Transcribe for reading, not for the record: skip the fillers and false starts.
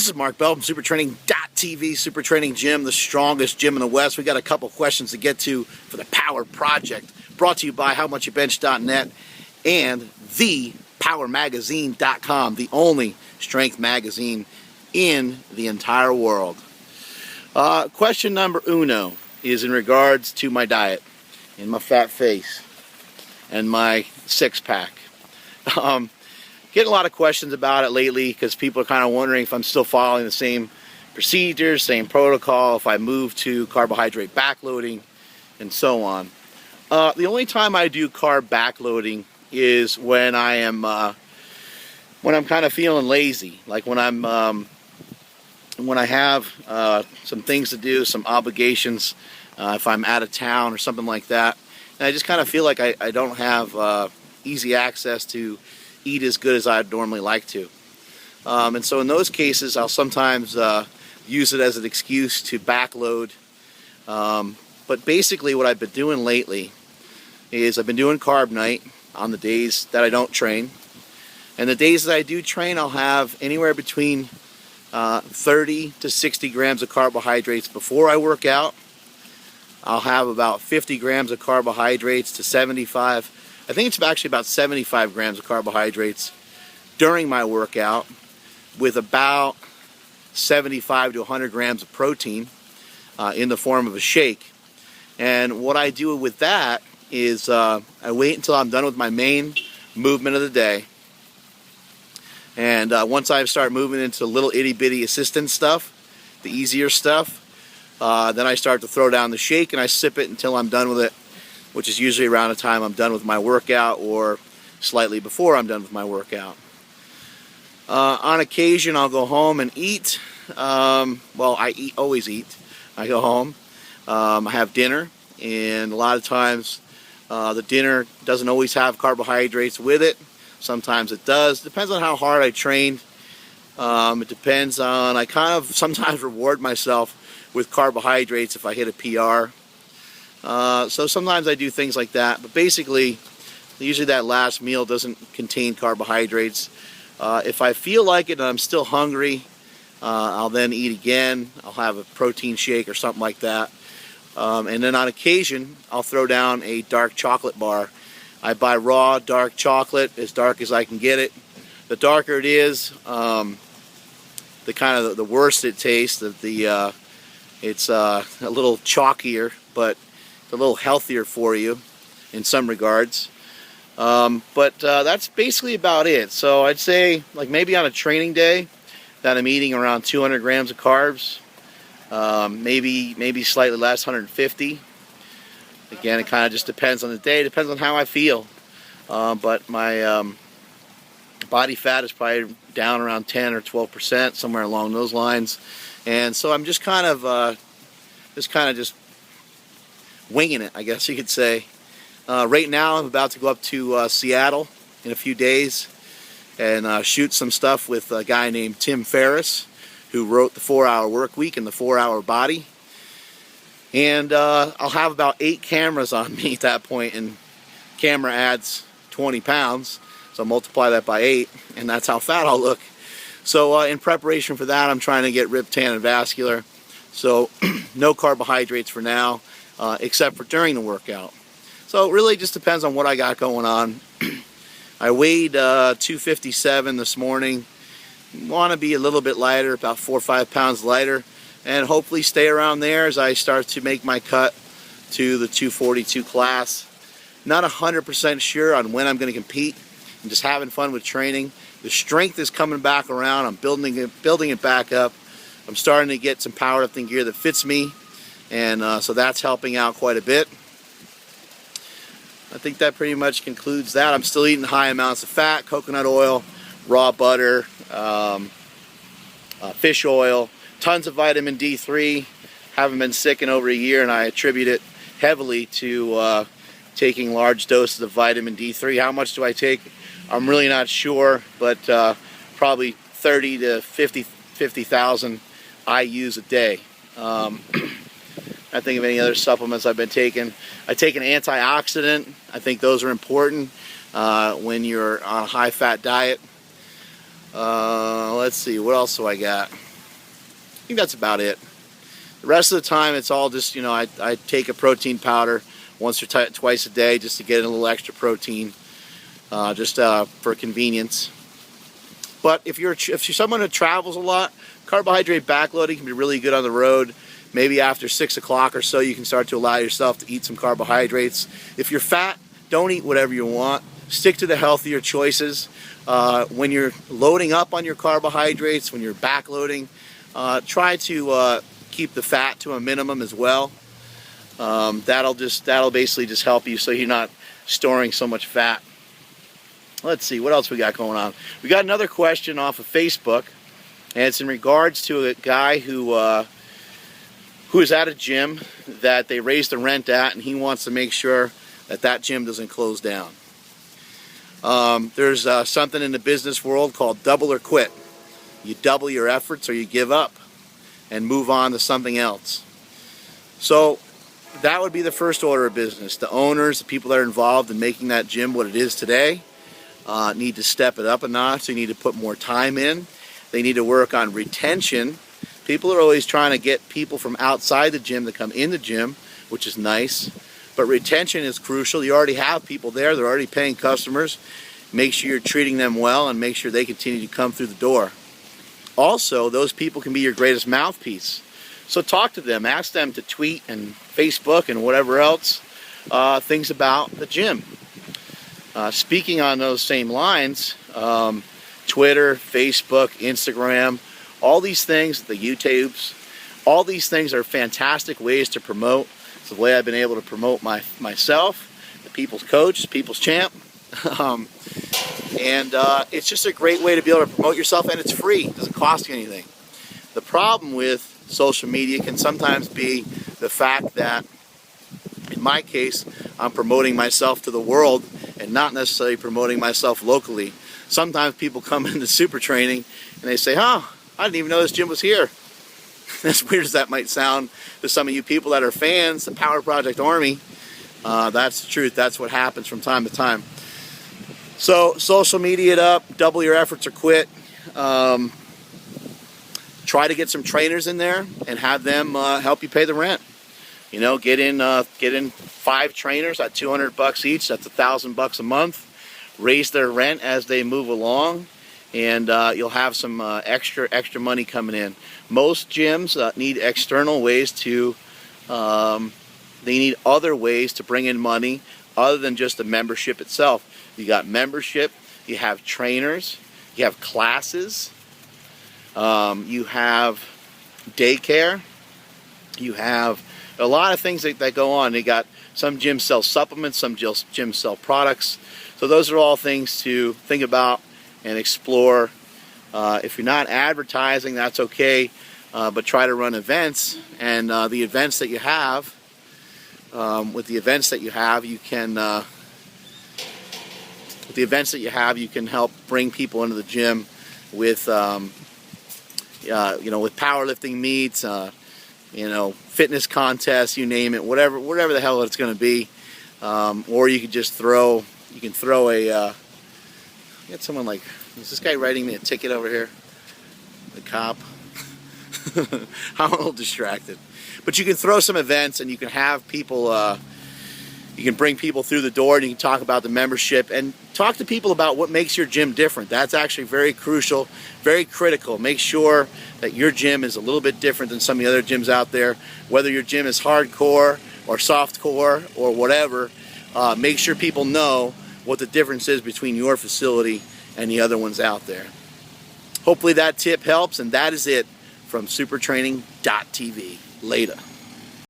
is Mark Bell from supertraining.tv, Super Training Gym, the strongest gym in the West. We got a couple questions to get to for the Power Project, brought to you by howmuchyoubench.net and thepowermagazine.com, the only strength magazine in the entire world. Question number uno is in regards to my diet and my fat face and my six-pack. Getting a lot of questions about it lately because people are kind of wondering if I'm still following the same procedures, same protocol, if I move to carbohydrate backloading, and so on. The only time I do carb backloading is when I am when I'm kind of feeling lazy, like when I have some things to do, some obligations, if I'm out of town or something like that, and I just kind of feel like I don't have easy access to eat as good as I'd normally like to. And so in those cases, I'll sometimes use it as an excuse to backload. But basically what I've been doing lately is I've been doing CarbNite on the days that I don't train. And the days that I do train, I'll have anywhere between 30 to 60 grams of carbohydrates before I work out. I'll have about 50 grams of carbohydrates to 75. I think it's actually about 75 grams of carbohydrates during my workout, with about 75 to 100 grams of protein in the form of a shake. And what I do with that is I wait until I'm done with my main movement of the day. And once I start moving into little itty-bitty assistant stuff, the easier stuff, then I start to throw down the shake and I sip it until I'm done with it, which is usually around the time I'm done with my workout or slightly before I'm done with my workout. On occasion, I'll go home and eat. Well, I always eat. I go home, I have dinner, and a lot of times the dinner doesn't always have carbohydrates with it. Sometimes it does. Depends on how hard I trained. It depends on, I kind of sometimes reward myself with carbohydrates if I hit a PR. So sometimes I do things like that, but basically usually that last meal doesn't contain carbohydrates. If I feel like it and I'm still hungry, I'll then eat again. I'll have a protein shake or something like that. And then on occasion, I'll throw down a dark chocolate bar. I buy raw dark chocolate, as dark as I can get it. The darker it is, the worse it tastes. It's a little chalkier, but a little healthier for you in some regards. But that's basically about it. So I'd say, like, maybe on a training day that I'm eating around 200 grams of carbs, maybe slightly less, 150. Again, it kind of just depends on the day, depends on how I feel. But my body fat is probably down around 10 or 12%, somewhere along those lines. And so I'm just kind of just winging it, I guess you could say. Right now I'm about to go up to Seattle in a few days and shoot some stuff with a guy named Tim Ferriss, who wrote The 4-Hour Work Week and The 4-Hour Body. And I'll have about 8 cameras on me at that point, and camera adds 20 pounds, so multiply that by 8, and that's how fat I'll look. So in preparation for that, I'm trying to get ripped, tan, and vascular. So no carbohydrates for now, except for during the workout. So it really just depends on what I got going on. I weighed 257 this morning. Want to be a little bit lighter, about 4 or 5 pounds lighter, and hopefully stay around there as I start to make my cut to the 242 class. Not 100% sure on when I'm going to compete. I'm just having fun with training. The strength is coming back around. I'm building it back up. I'm starting to get some powerlifting gear that fits me, and so that's helping out quite a bit. I think that pretty much concludes that. I'm still eating high amounts of fat, coconut oil, raw butter, fish oil, tons of vitamin D3. Haven't been sick in over a year, and I attribute it heavily to taking large doses of vitamin D3. How much do I take? I'm really not sure, but probably 30 to 50,000 IUs a day. I think of any other supplements I've been taking. I take an antioxidant. I think those are important when you're on a high-fat diet. Let's see, what else do I got? think that's about it. The rest of the time, it's all just, you know, I take a protein powder once or twice a day just to get in a little extra protein, just for convenience. But if you're someone who travels a lot, carbohydrate backloading can be really good on the road. Maybe after 6 o'clock or so, you can start to allow yourself to eat some carbohydrates. If you're fat, don't eat whatever you want. Stick to the healthier choices. When you're loading up on your carbohydrates, when you're backloading, try to keep the fat to a minimum as well. That'll basically just help you so you're not storing so much fat. Let's see, what else we got going on? We got another question off of Facebook, and it's in regards to a guy who is at a gym that they raised the rent at, and he wants to make sure that gym doesn't close down. There's something in the business world called double or quit. You double your efforts or you give up and move on to something else. So that would be the first order of business. The owners, the people that are involved in making that gym what it is today, need to step it up a notch. They need to put more time in. They need to work on retention. People are always trying to get people from outside the gym to come in the gym, which is nice. But retention is crucial. You already have people there. They're already paying customers. Make sure you're treating them well and make sure they continue to come through the door. Also, those people can be your greatest mouthpiece. So talk to them. Ask them to tweet and Facebook and whatever else, things about the gym. Speaking on those same lines, Twitter, Facebook, Instagram, all these things, the YouTubes, all these things are fantastic ways to promote. It's the way I've been able to promote myself, the people's coach, the people's champ. It's just a great way to be able to promote yourself, and it's free. It doesn't cost you anything. The problem with social media can sometimes be the fact that, in my case, I'm promoting myself to the world and not necessarily promoting myself locally. Sometimes people come into super training and they say, oh, I didn't even know this gym was here. As weird as that might sound to some of you people that are fans, the Power Project Army, that's the truth. That's what happens from time to time. So social media it up, double your efforts or quit. Try to get some trainers in there and have them help you pay the rent. You know, get in 5 trainers at $200 each. That's $1,000 a month. Raise their rent as they move along, and you'll have some extra money coming in. Most gyms need external ways to. They need other ways to bring in money other than just the membership itself. You got membership. You have trainers. You have classes. You have daycare. You have a lot of things that go on. They got some gyms sell supplements, some gyms sell products. So those are all things to think about and explore. If you're not advertising, that's okay, but try to run events. And the events that you have, you can help bring people into the gym with, with powerlifting meets. Fitness contests, you name it, whatever the hell it's going to be, or you could just throw a. Get someone like, is this guy writing me a ticket over here? The cop. I'm a little distracted, but you can throw some events and you can have people. You can bring people through the door and you can talk about the membership and talk to people about what makes your gym different. That's actually very crucial, very critical. Make sure that your gym is a little bit different than some of the other gyms out there. Whether your gym is hardcore or softcore or whatever, make sure people know what the difference is between your facility and the other ones out there. Hopefully that tip helps, and that is it from supertraining.tv. Later.